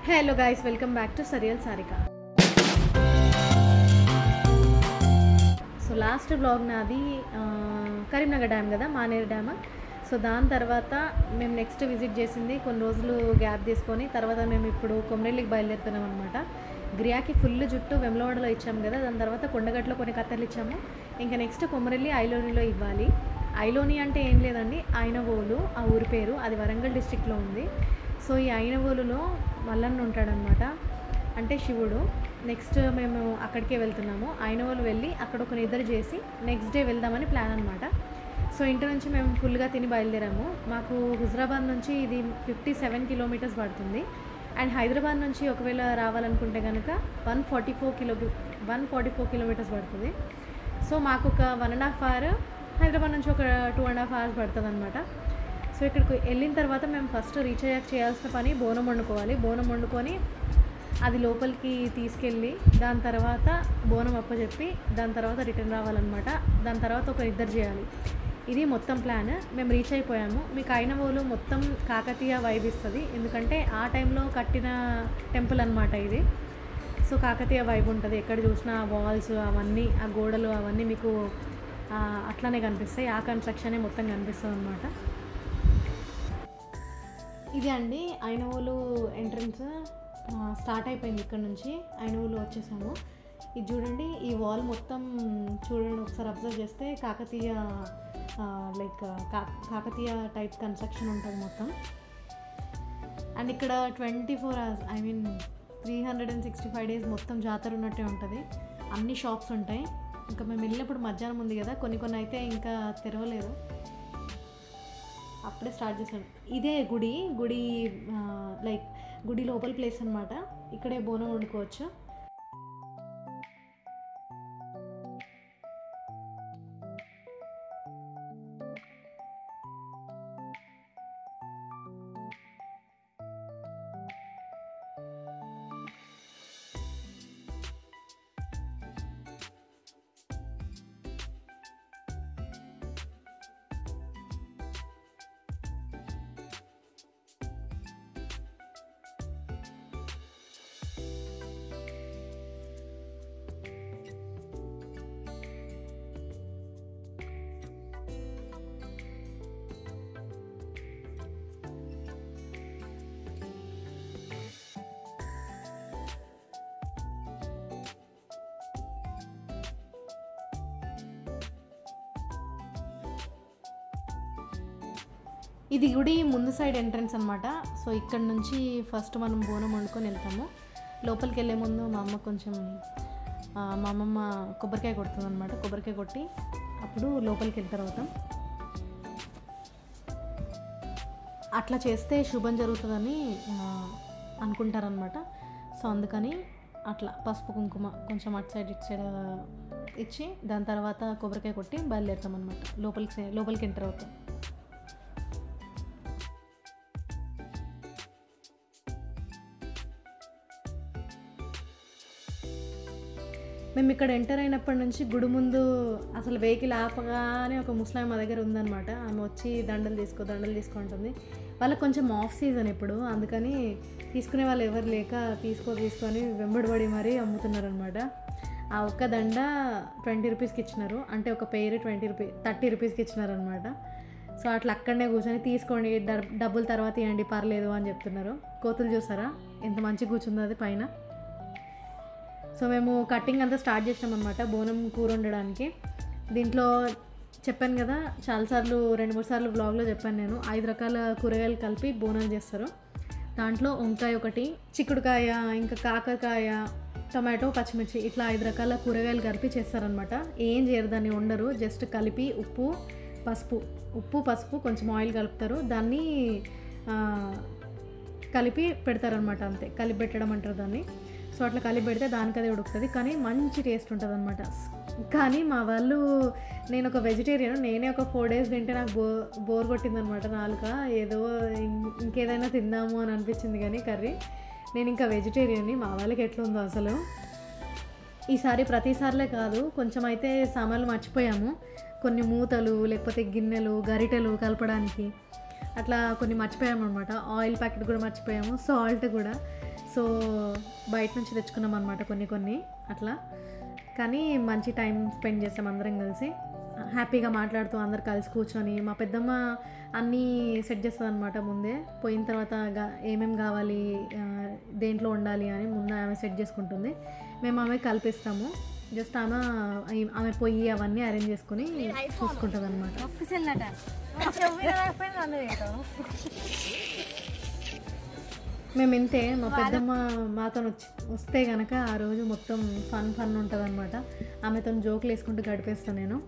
Hello guys, welcome back to surreal Sarika. So last blog నాది Karimnagar dam కదా, Maneru dam. So దాని తర్వాత మేము నెక్స్ట్ విజిట్ చేసింది కొన్ని రోజులు గ్యాప్ తీసుకొని తర్వాత మేము ఇప్పుడు కొమరెల్లికి బయలుదేరుతున్నాం అనమాట. గ్రియాకి ఫుల్ జుట్టు వెమ్లవాడలో ఇచ్చాము కదా, దాని తర్వాత కొండగట్లో కొన్ని కత్తెలు ఇచ్చాము. ఇంకా నెక్స్ట్ కొమరెల్లి ఐలోనిలో ఇవ్వాలి. ఐలోని అంటే ఏం లేదండి, ఐనవోలు ఆ ఊరి పేరు, అది వరంగల్ డిస్ట్రిక్ట్లో ఉంది. సో ఈ ఐనవోలులో మల్లన్న ఉంటాడనమాట, అంటే శివుడు. నెక్స్ట్ మేము అక్కడికే వెళ్తున్నాము. ఐనవోలు వెళ్ళి అక్కడ ఒక నిద్ర చేసి నెక్స్ట్ డే వెళ్దామని ప్లాన్ అనమాట. సో ఇంటి నుంచి మేము ఫుల్గా తిని బయలుదేరాము. మాకు హుజరాబాద్ నుంచి ఇది 57 కిలోమీటర్స్ పడుతుంది. అండ్ హైదరాబాద్ నుంచి ఒకవేళ రావాలనుకుంటే కనుక 144 కిలోమీటర్స్ పడుతుంది. సో మాకు ఒక 1.5 hour, హైదరాబాద్ నుంచి ఒక 2.5 hours పడుతుంది అనమాట. సో ఇక్కడికి వెళ్ళిన తర్వాత మేము ఫస్ట్ రీచ్ అయ్యాక చేయాల్సిన పని బోనం వండుకోవాలి. బోనం వండుకొని అది లోపలికి తీసుకెళ్ళి దాని తర్వాత బోనం అప్పచెప్పి దాని తర్వాత రిటర్న్ రావాలన్నమాట. దాని తర్వాత ఒక నిద్ర చేయాలి. ఇది మొత్తం ప్లాన్. మేము రీచ్ అయిపోయాము. మీకు ఐనవోలు మొత్తం కాకతీయ వైబ్ ఇస్తుంది, ఎందుకంటే ఆ టైంలో కట్టిన టెంపుల్ అనమాట ఇది. సో కాకతీయ వైబ్ ఉంటుంది. ఎక్కడ చూసినా వాల్స్ అవన్నీ, ఆ గోడలు అవన్నీ మీకు అట్లానే కనిపిస్తాయి. ఆ కన్స్ట్రక్షనే మొత్తం కనిపిస్తుంది అనమాట. ఇది అండి ఐనవోలు ఎంట్రన్స్. స్టార్ట్ అయిపోయింది ఇక్కడ నుంచి. ఐనవోలు వచ్చేసాము. ఇది చూడండి, ఈ వాల్ మొత్తం చూడండి, ఒకసారి అబ్జర్వ్ చేస్తే కాకతీయ కాకతీయ టైప్ కన్స్ట్రక్షన్ ఉంటుంది మొత్తం. అండ్ ఇక్కడ 24 hours, 365 days మొత్తం జాతర ఉన్నట్టే ఉంటుంది. అన్ని షాప్స్ ఉంటాయి. ఇంకా మేము వెళ్ళినప్పుడు మధ్యాహ్నం ఉంది కదా, కొన్ని అయితే ఇంకా తెరవలేదు, అప్పుడే స్టార్ట్ చేసాం. ఇదే గుడి గుడి లోపల ప్లేస్ అనమాట. ఇక్కడే బోనం వండుకోవచ్చు. ఇది గుడి ముందు సైడ్ ఎంట్రన్స్ అనమాట. సో ఇక్కడ నుంచి ఫస్ట్ మనం బోనం వండుకొని వెళ్తాము. లోపలికి వెళ్ళే ముందు మా అమ్మమ్మ కొబ్బరికాయ కొడుతుంది అనమాట. కొబ్బరికాయ కొట్టి అప్పుడు లోపలికి వెళ్తారు అవుతాం. అట్లా చేస్తే శుభం జరుగుతుందని అనుకుంటారనమాట. సో అందుకని అట్లా పసుపు కుంకుమ కొంచెం అటు సైడ్ ఇటు సైడ్ ఇచ్చి దాని తర్వాత కొబ్బరికాయ కొట్టి బయలుదేరుతాం అనమాట. లోపలికి ఎంటర్ అవుతాం. మేము ఇక్కడ ఎంటర్ అయినప్పటి నుంచి గుడి ముందు అసలు వెహికల్ ఆపగానే ఒక ముస్లాం మా దగ్గర ఉందన్నమాట. ఆమె వచ్చి దండలు తీసుకుంటుంది. వాళ్ళకి కొంచెం ఆఫ్ సీజన్ ఇప్పుడు, అందుకని తీసుకునే వాళ్ళు ఎవరు లేక తీసుకొని వెంబడిపడి మరీ అమ్ముతున్నారనమాట. ఆ ఒక్క దండ 20 రూపీస్కి ఇచ్చినారు, అంటే ఒక పేరు 30 రూపీస్కి ఇచ్చినారనమాట. సో అట్లా అక్కడనే కూర్చొని తీసుకోండి, డబ్బులు తర్వాత ఇవ్వండి పర్లేదు అని చెప్తున్నారు. కోతులు చూసారా ఎంత మంచిగా కూర్చుందో అది పైన. సో మేము కటింగ్ అంతా స్టార్ట్ చేసినాం అనమాట బోనం కూర వండడానికి. దీంట్లో చెప్పాను కదా చాలాసార్లు, 2-3 సార్లు బ్లాగ్లో చెప్పాను నేను, 5 రకాల కూరగాయలు కలిపి బోనాలు చేస్తారు. దాంట్లో వంకాయ ఒకటి, చిక్కుడుకాయ, ఇంకా కాకరకాయ, టమాటో, పచ్చిమిర్చి, ఇట్లా 5 రకాల కూరగాయలు కలిపి చేస్తారనమాట. ఏం చేయరు, దాన్ని వండరు, జస్ట్ కలిపి ఉప్పు పసుపు కొంచెం ఆయిల్ కలుపుతారు, దాన్ని కలిపి పెడతారనమాట. అంతే, కలిపి పెట్టడం అంటారు దాన్ని. సో అట్లా కలిపి పెడితే దానికదే ఉడుకుతుంది, కానీ మంచి టేస్ట్ ఉంటుంది అనమాట. కానీ మా వాళ్ళు, నేను ఒక వెజిటేరియన్, నేనే ఒక 4 days తింటే నాకు బోర్ కొట్టిందనమాట. నాలుక ఏదో ఇంకేదైనా తిందాము అని అనిపించింది, కానీ కర్రీ. నేను ఇంకా వెజిటేరియన్ని. మా వాళ్ళకి ఎట్లుందో అసలు. ఈసారి ప్రతిసారిలే కాదు, కొంచెం అయితే సామాన్లు మర్చిపోయాము. కొన్ని మూతలు, లేకపోతే గిన్నెలు, గరిటెలు కలపడానికి అట్లా కొన్ని మర్చిపోయాము అనమాట. ఆయిల్ ప్యాకెట్ కూడా మర్చిపోయాము, సాల్ట్ కూడా. సో బయట నుంచి తెచ్చుకున్నాం అనమాట కొన్ని అట్లా. కానీ మంచి టైం స్పెండ్ చేసాం అందరం కలిసి, హ్యాపీగా మాట్లాడుతూ అందరు కలిసి కూర్చొని. మా పెద్దమ్మ అన్నీ సెట్ చేస్తుంది అనమాట ముందే. పోయిన తర్వాత ఏమేమి కావాలి, దేంట్లో ఉండాలి అని ముందు ఆమె సెట్ చేసుకుంటుంది. మేము ఆమె కల్పిస్తాము. జస్ట్ ఆమె పొయ్యి అవన్నీ అరేంజ్ చేసుకుని చూసుకుంటుంది అనమాట. మేము ఇంతే. మా పెద్దమ్మ మాతో వస్తే కనుక ఆ రోజు మొత్తం ఫన్ ఉంటుంది అనమాట. ఆమెతో జోకులు వేసుకుంటూ గడిపేస్తాను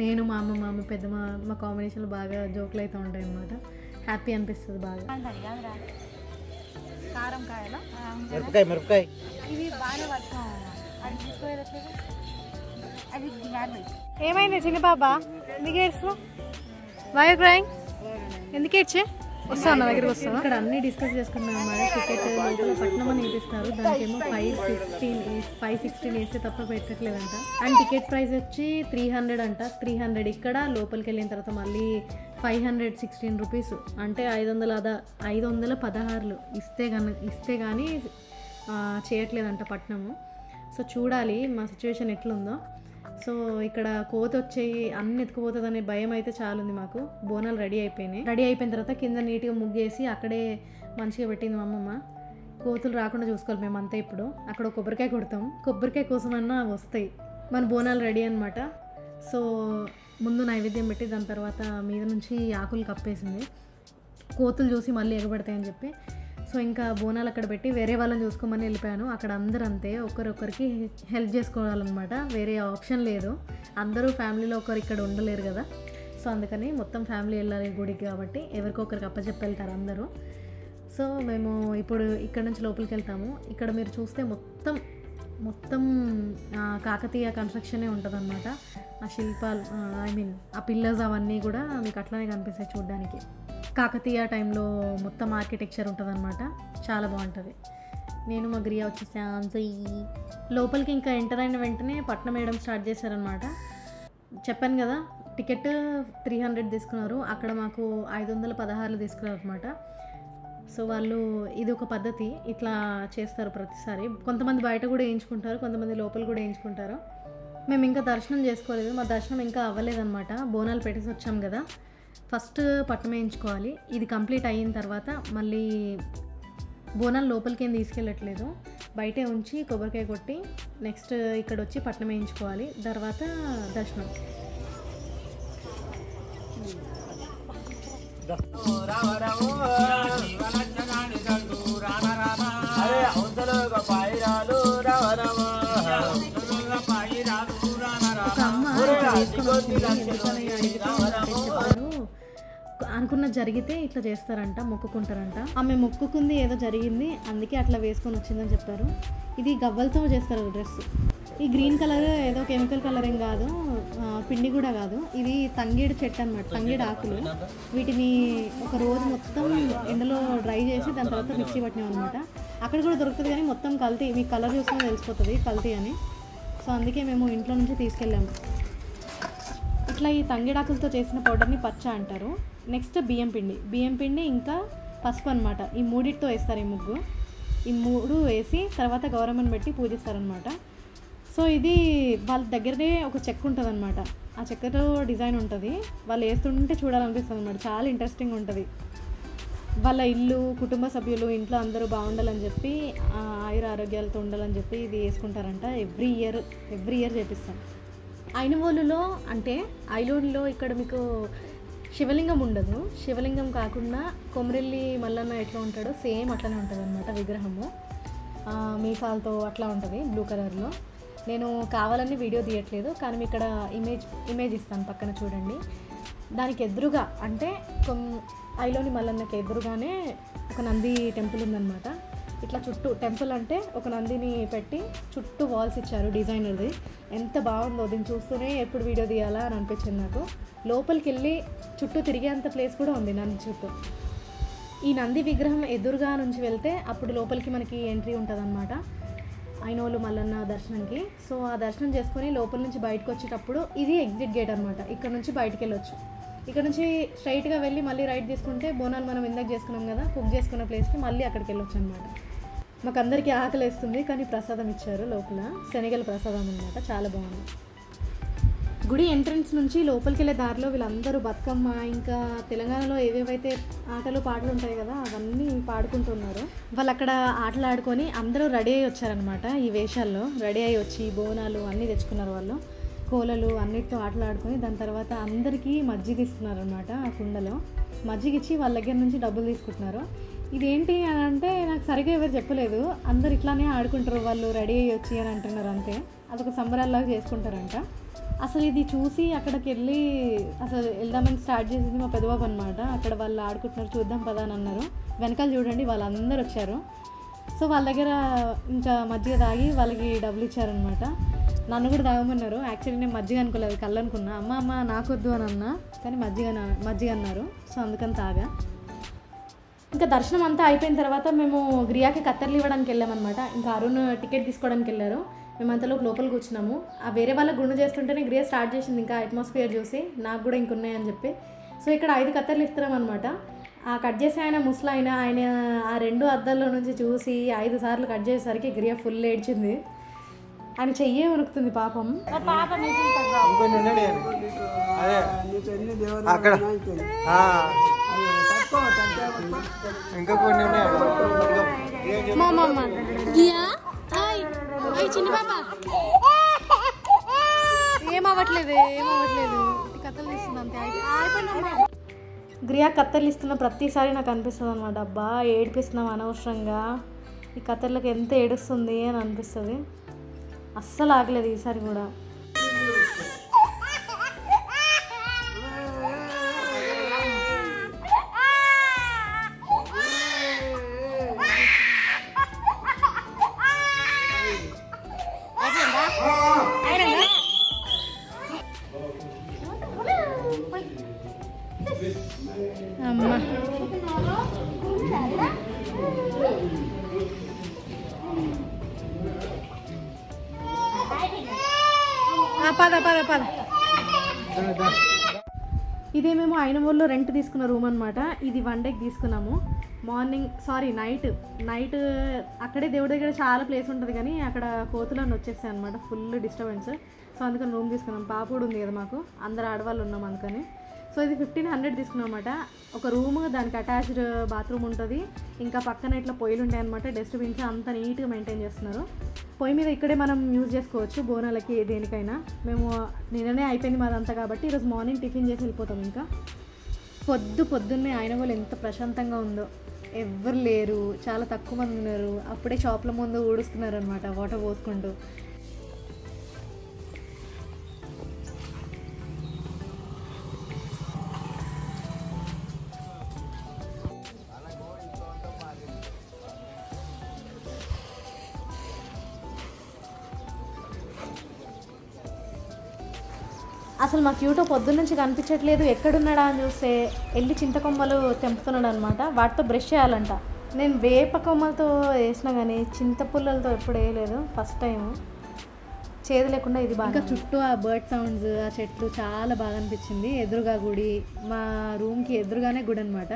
నేను మా అమ్మ పెద్దమ్మ. మా కాంబినేషన్లో బాగా జోకులు అయితే ఉంటాయి అనమాట. హ్యాపీ అనిపిస్తుంది బాగా. ఏమైంది చిన్న బాబా? ఎందుకు ఏడ్చు? Why you crying? ఎందుకు ఏడ్చే? వస్తాను నా దగ్గరికి వస్తాను. ఇక్కడ అన్నీ డిస్కస్ చేసుకున్నాం అన్నమాట. టికెట్ లోపల పట్నం అని ఇప్పిస్తారు, దానికేమో 516 వేస్తే తప్ప పెట్టట్లేదంట. అండ్ టికెట్ ప్రైస్ వచ్చి 300 అంట. 300 ఇక్కడ, లోపలికి వెళ్ళిన తర్వాత మళ్ళీ 516 రూపీస్, అంటే 516 ఇస్తే కానీ చేయట్లేదంట పట్నము. సో చూడాలి మా సిచ్యువేషన్ ఎట్లుందో. సో ఇక్కడ కోత వచ్చేయి అన్ని ఎత్తుకుపోతుందనే భయం అయితే చాలా ఉంది మాకు. బోనాలు రెడీ అయిపోయిన తర్వాత కింద నీట్గా ముగ్గేసి అక్కడే మంచిగా పెట్టింది మా అమ్మమ్మ. కోతులు రాకుండా చూసుకోవాలి మేమంతా. ఇప్పుడు అక్కడ కొబ్బరికాయ కొడతాం, కొబ్బరికాయ కోసమన్నా వస్తాయి. మన బోనాలు రెడీ అనమాట. సో ముందు నైవేద్యం పెట్టి దాని తర్వాత మీద నుంచి ఆకులు కప్పేసింది, కోతులు చూసి మళ్ళీ ఎగబడతాయని చెప్పి. సో ఇంకా బోనాలు అక్కడ పెట్టి వేరే వాళ్ళని చూసుకోమని వెళ్ళిపోయాను. అక్కడ అందరూ అంతే, ఒకరొకరికి హెల్ప్ చేసుకోవాలన్నమాట, వేరే ఆప్షన్ లేదు. అందరూ ఫ్యామిలీలో ఒకరు ఇక్కడ ఉండలేరు కదా. సో అందుకని మొత్తం ఫ్యామిలీ వెళ్ళాలి గుడికి కాబట్టి ఎవరికొకరికి అప్పచెప్పి వెళ్తారు అందరూ. సో మేము ఇప్పుడు ఇక్కడ నుంచి లోపలికి వెళ్తాము. ఇక్కడ మీరు చూస్తే మొత్తం కాకతీయ కన్స్ట్రక్షనే ఉంటుందన్నమాట. ఆ శిల్పాలు ఆ పిల్లర్స్ అవన్నీ కూడా మీకు అట్లానే కనిపిస్తాయి చూడడానికి. కాకతీయ టైంలో మొత్తం ఆర్కిటెక్చర్ ఉంటుంది అనమాట, చాలా బాగుంటుంది. నేను మా గ్రియా వచ్చేసి లోపలికి ఇంకా ఎంటర్ అయిన వెంటనే పట్నం వేయడం స్టార్ట్ చేశారనమాట. చెప్పాను కదా టికెట్ 300 తీసుకున్నారు, అక్కడ మాకు 516 తీసుకున్నారు అనమాట. సో వాళ్ళు ఇది ఒక పద్ధతి, ఇట్లా చేస్తారు ప్రతిసారి. కొంతమంది బయట కూడా వేయించుకుంటారు, కొంతమంది లోపల కూడా వేయించుకుంటారు. మేము ఇంకా దర్శనం చేసుకోలేదు, మా దర్శనం ఇంకా అవ్వలేదన్నమాట. బోనాలు పెట్టేసి వచ్చాం కదా, ఫస్ట్ పట్నం వేయించుకోవాలి. ఇది కంప్లీట్ అయిన తర్వాత మళ్ళీ బోనాలు లోపలికి ఏం తీసుకెళ్ళట్లేదు, బయటే ఉంచి కొబ్బరికాయ కొట్టి నెక్స్ట్ ఇక్కడ వచ్చి పట్నం వేయించుకోవాలి, తర్వాత దర్శనం. అనుకున్నది జరిగితే ఇట్లా చేస్తారంట, మొక్కుకుంటారంట. ఆమె మొక్కుకుంది ఏదో జరిగింది, అందుకే అట్లా వేసుకొని వచ్చిందని చెప్పారు. ఇది గవ్వలతో చేస్తారు డ్రెస్. ఈ గ్రీన్ కలర్ ఏదో కెమికల్ కలర్ ఏం కాదు, పిండి కూడా కాదు. ఇది తంగేడు చెట్టు అనమాట, తంగేడు ఆకులు. వీటిని ఒక రోజు మొత్తం ఎండలో డ్రై చేసి దాని తర్వాత మిక్సీ పట్టినాం అనమాట. అక్కడ కూడా దొరుకుతుంది కానీ మొత్తం కల్తీ, మీకు కలర్ చూసుకుని తెలిసిపోతుంది కల్తీ అని. సో అందుకే మేము ఇంట్లో నుంచి తీసుకెళ్ళాము. ఇట్లా ఈ తంగేడాకులతో చేసిన పౌడర్ని పచ్చ అంటారు. నెక్స్ట్ బియ్యం పిండి ఇంకా పసుపు అనమాట. ఈ మూడిటితో వేస్తారు ఈ ముగ్గు. ఈ మూడు వేసి తర్వాత గౌరమ్మని పెట్టి పూజిస్తారనమాట. సో ఇది వాళ్ళ దగ్గరనే ఒక చెక్క ఉంటుంది అనమాట, ఆ చెక్కతో డిజైన్ ఉంటుంది. వాళ్ళు వేస్తుంటే చూడాలనిపిస్తుంది అనమాట, చాలా ఇంట్రెస్టింగ్ ఉంటుంది. వాళ్ళ ఇల్లు, కుటుంబ సభ్యులు, ఇంట్లో అందరూ బాగుండాలని చెప్పి, ఆయుర ఆరోగ్యాలతో ఉండాలని చెప్పి ఇది వేసుకుంటారంట. ఎవ్రీ ఇయర్ చేపిస్తాం. ఐనవోలులో అంటే ఐలోన్లో ఇక్కడ మీకు శివలింగం ఉండదు. శివలింగం కాకుండా కొమరెల్లి మల్లన్న ఎట్లా ఉంటాడో సేమ్ అట్లనే ఉంటుంది అనమాట విగ్రహము. మీసాలతో అట్లా ఉంటుంది బ్లూ కలర్లో. నేను కావాలని వీడియో తీయట్లేదు, కానీ మీకు ఇక్కడ ఇమేజ్ ఇస్తాను పక్కన చూడండి. దానికి ఎదురుగా అంటే ఐలోని మల్లన్నకి ఎదురుగానే ఒక నంది టెంపుల్ ఉందన్నమాట. ఇట్లా చుట్టూ టెంపుల్ అంటే ఒక నందిని పెట్టి చుట్టూ వాల్స్ ఇచ్చారు డిజైనర్ది. ఎంత బాగుందో, దీన్ని చూస్తూనే ఎప్పుడు వీడియో తీయాలా అని అనిపించింది నాకు. లోపలికి వెళ్ళి చుట్టూ తిరిగేంత ప్లేస్ కూడా ఉంది నంది చుట్టూ. ఈ నంది విగ్రహం ఎదురుగా నుంచి వెళ్తే అప్పుడు లోపలికి మనకి ఎంట్రీ ఉంటుంది అనమాట ఐనోలు మల్లన్న దర్శనంకి. సో ఆ దర్శనం చేసుకొని లోపల నుంచి బయటకు వచ్చేటప్పుడు ఇది ఎగ్జిట్ గేట్ అనమాట. ఇక్కడ నుంచి బయటకు వెళ్ళొచ్చు. ఇక్కడ నుంచి స్ట్రైట్గా వెళ్ళి మళ్ళీ రైట్ తీసుకుంటే బోనాలు మనం ఇందాక చేసుకున్నాం కదా కుక్ చేసుకున్న ప్లేస్కి, మళ్ళీ అక్కడికి వెళ్ళొచ్చు అనమాట. మాకు అందరికీ ఆకలి వేస్తుంది, కానీ ప్రసాదం ఇచ్చారు లోపల. శనగల ప్రసాదం అనమాట, చాలా బాగుంది. గుడి ఎంట్రన్స్ నుంచి లోపలికి వెళ్ళే దారిలో వీళ్ళందరూ బతుకమ్మ, ఇంకా తెలంగాణలో ఏవేవైతే ఆటలు పాటలు ఉంటాయి కదా అవన్నీ పాడుకుంటున్నారు. వాళ్ళు అక్కడ ఆటలు ఆడుకొని అందరూ రెడీ అయ్యి వచ్చారనమాట. ఈ వేషాల్లో రెడీ అయ్యి వచ్చి బోనాలు అన్నీ తెచ్చుకున్నారు వాళ్ళు, కోలలు అన్నిటితో ఆటలు ఆడుకొని దాని తర్వాత అందరికీ మజ్జిగ ఇస్తున్నారు అనమాట. ఆ కుండలో మజ్జిగ ఇచ్చి వాళ్ళ దగ్గర నుంచి డబ్బులు తీసుకుంటున్నారు. ఇదేంటి అని అంటే నాకు సరిగ్గా ఎవరు చెప్పలేదు. అందరు ఇట్లానే ఆడుకుంటారు వాళ్ళు రెడీ అయ్యి వచ్చి అని అంటున్నారు అంతే. అదొక సంబరాల్లాగా చేసుకుంటారంట. అసలు ఇది చూసి అక్కడికి వెళ్ళి అసలు వెళ్దామని స్టార్ట్ చేసింది మా పెద్దబాబు అనమాట. అక్కడ వాళ్ళు ఆడుకుంటున్నారు, చూద్దాం పదా అని అన్నారు. వెనకాల చూడండి వాళ్ళందరూ వచ్చారు. సో వాళ్ళ దగ్గర ఇంకా మజ్జిగ తాగి వాళ్ళకి డబ్బులు ఇచ్చారనమాట. నన్ను కూడా తాగమన్నారు. యాక్చువల్లీ నేను మజ్జిగ అనుకోలేదు, కళ్ళు అనుకున్నా. అమ్మ నాకొద్దు అని అన్నా, కానీ మజ్జిగ అన్నారు. సో అందుకని తాగా. ఇంకా దర్శనం అంతా అయిపోయిన తర్వాత మేము గ్రియాకి కత్తెరలు ఇవ్వడానికి వెళ్ళామన్నమాట. ఇంకా అరుణ్ టికెట్ తీసుకోవడానికి వెళ్ళారు. మేమంతలో లోపల కూర్చున్నాము. ఆ వేరే వాళ్ళ గుండు చేస్తుంటేనే గ్రియా స్టార్ట్ చేసింది ఇంకా అట్మాస్ఫియర్ చూసి, నాకు కూడా ఇంకున్నాయని చెప్పి. సో ఇక్కడ 5 కత్తెరలు ఇస్తున్నాం అనమాట. ఆ కట్ చేసి ఆయన ముసలాయన ఆయన ఆ 2 అద్దాల్లో నుంచి చూసి 5 సార్లు కట్ చేసేసరికి గ్రియా ఫుల్ ఏడ్చింది. ఆయన చెయ్యే ఉనుకుతుంది పాపం. ఏమవ్వట్లేదు కత్తెలు తీస్తుంది అంతే. గ్రియా కత్తెరలు ఇస్తున్న ప్రతిసారి నాకు అనిపిస్తుంది అనమాట, అబ్బా ఏడిపిస్తున్నాం అనవసరంగా, ఈ కత్తెరలకు ఎంత ఏడుస్తుంది అని అనిపిస్తుంది. అస్సలు ఆగలేదు ఈసారి కూడా. అమ్మా పద ఇదే మేము ఐనమూరులో రెంట్ తీసుకున్న రూమ్ అనమాట. ఇది 1 డేకి తీసుకున్నాము. నైట్ అక్కడే దేవుడి దగ్గర చాలా ప్లేస్ ఉంటుంది, కానీ అక్కడ కోతులను వచ్చేస్తాయి అనమాట, ఫుల్ డిస్టర్బెన్స్. సో అందుకని రూమ్ తీసుకున్నాం. పాప కూడా ఉంది కదా మాకు, అందరు ఆడవాళ్ళు ఉన్నాం అందుకని. సో ఇది 1500 తీసుకున్నాం అనమాట. ఒక రూమ్, దానికి అటాచ్డ్ బాత్రూమ్ ఉంటుంది, ఇంకా పక్కన ఇట్లా పొయ్యిలు ఉంటాయి అనమాట. డస్ట్బిన్స్ అంతా నీట్గా మెయింటైన్ చేస్తున్నారు. పొయ్యి మీద ఇక్కడే మనం యూజ్ చేసుకోవచ్చు బోనాలకి దేనికైనా. మేము నిన్ననే అయిపోయింది మాదంతా కాబట్టి ఈరోజు మార్నింగ్ టిఫిన్ చేసి వెళ్ళిపోతాం. ఇంకా పొద్దున్నే ఆయన వాళ్ళు ఎంత ప్రశాంతంగా ఉందో, ఎవ్వరు లేరు, చాలా తక్కువ మంది ఉన్నారు. అప్పుడే షాప్ల ముందు ఊడుస్తున్నారు అనమాట వాటర్ పోసుకుంటూ. అసలు మా క్యూటో పొద్దున్నుంచి కనిపించట్లేదు, ఎక్కడున్నాడా అని చూస్తే వెళ్ళి చింతకొమ్మలు తెంపుతున్నాడు అనమాట. వాటితో బ్రష్ చేయాలంట. నేను వేప కొమ్మలతో వేసినా కానీ చింతపుల్లలతో ఎప్పుడు వేయలేదు, ఫస్ట్ టైం. చేదు లేకుండా ఇది బాగా. ఇంకా చుట్టూ ఆ బర్డ్ సౌండ్స్, ఆ చెట్లు చాలా బాగా అనిపించింది. ఎదురుగా గుడి, మా రూమ్కి ఎదురుగానే గుడి అనమాట.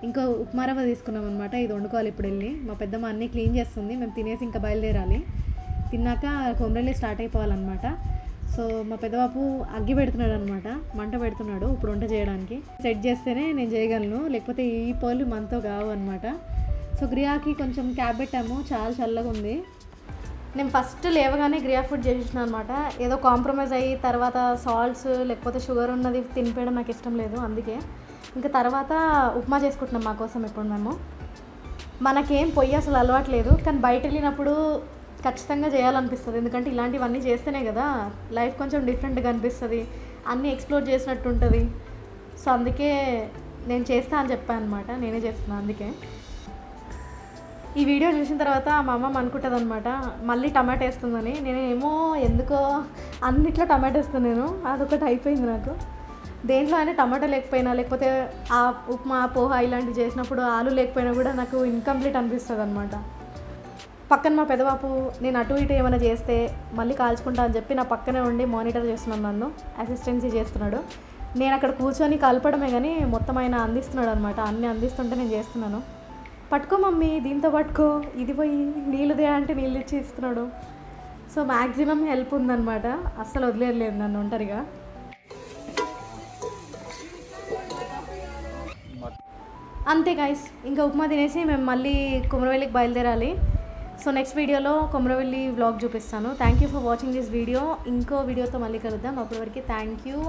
ఇంకా ఉప్మా రవ్వ తీసుకున్నాం అనమాట. ఇది వండుకోవాలి ఇప్పుడు వెళ్ళి. మా పెద్దమ్మ అన్నీ క్లీన్ చేస్తుంది, మేము తినేసి ఇంకా బయలుదేరాలి. తిన్నాక కొమ్మరెల్లి స్టార్ట్ అయిపోవాలన్నమాట. సో మా పెద్దబాబు అగ్గి పెడుతున్నాడు అనమాట, మంట పెడుతున్నాడు ఇప్పుడు వంట చేయడానికి. సెట్ చేస్తేనే నేను చేయగలను, లేకపోతే ఈ పళ్ళు మనతో కావు అనమాట. సో గ్రియాకి కొంచెం క్యాబ్ పెట్టాము, చాలా చల్లగా ఉంది. నేను ఫస్ట్ లేవగానే గ్రియా ఫుడ్ చేసేసిన అనమాట. ఏదో కాంప్రమైజ్ అయ్యి తర్వాత సాల్ట్స్ లేకపోతే షుగర్ ఉన్నది తినిపించడం నాకు ఇష్టం లేదు, అందుకే. ఇంకా తర్వాత ఉప్మా చేసుకుంటున్నాం మా కోసం. ఇప్పుడు మేము మనకేం పొయ్యి అసలు అలవాట్లేదు, కానీ బయట వెళ్ళినప్పుడు ఖచ్చితంగా చేయాలనిపిస్తుంది. ఎందుకంటే ఇలాంటివన్నీ చేస్తేనే కదా లైఫ్ కొంచెం డిఫరెంట్గా అనిపిస్తుంది, అన్నీ ఎక్స్ప్లోర్ చేసినట్టు ఉంటుంది. సో అందుకే నేను చేస్తా అని చెప్పాను అనమాట, నేనే చేస్తున్నాను. అందుకే ఈ వీడియో చూసిన తర్వాత మా అమ్మ అనుకుంటుంది అనమాట మళ్ళీ టమాటో వేస్తుందని. నేనేమో ఎందుకో అన్నిట్లో టమాటో వేస్తున్నాను, అదొకటి అయిపోయింది నాకు. దేంట్లో అయినా టమాటో లేకపోయినా, లేకపోతే ఆ ఉప్మా పోహా ఇలాంటివి చేసినప్పుడు ఆలు లేకపోయినా కూడా నాకు ఇన్కంప్లీట్ అనిపిస్తుంది అనమాట. పక్కన మా పెద్దబాబు నేను అటు ఇటు ఏమైనా చేస్తే మళ్ళీ కాల్చుకుంటా అని చెప్పి నా పక్కనే ఉండి మానిటర్ చేస్తున్నాను, నన్ను అసిస్టెన్సీ చేస్తున్నాడు. నేను అక్కడ కూర్చొని కలపడమే కానీ మొత్తం ఆయన అందిస్తున్నాడు అనమాట. అన్నీ అందిస్తుంటే నేను చేస్తున్నాను. పట్టుకో మమ్మీ, దీంతో పట్టుకో, ఇది పోయి నీళ్ళుదే అంటే నీళ్ళు ఇచ్చి ఇస్తున్నాడు. సో మ్యాక్సిమం హెల్ప్ ఉందన్నమాట, అస్సలు వదిలేయలేదు నన్ను ఒంటరిగా. అంతే గైస్, ఇంకా ఉప్మా తినేసి మేము మళ్ళీ కొమరవెల్లికి బయలుదేరాలి. సో నెక్స్ట్ వీడియోలో కొమరవెల్లి వ్లాగ్ చూపిస్తాను. Thank you for watching this video. ఇంకో వీడియోతో మళ్ళీ కలుద్దాం. అప్పటివరకు thank you.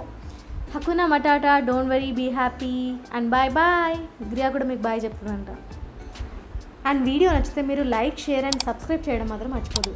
Hakuna matata, don't worry, be happy and bye bye. గ్రియా కూడా మీకు బాయ్ చెప్తుందంట. అండ్ వీడియో నచ్చితే మీరు లైక్, షేర్ అండ్ సబ్స్క్రైబ్ చేయడం మాత్రం మర్చిపోదు.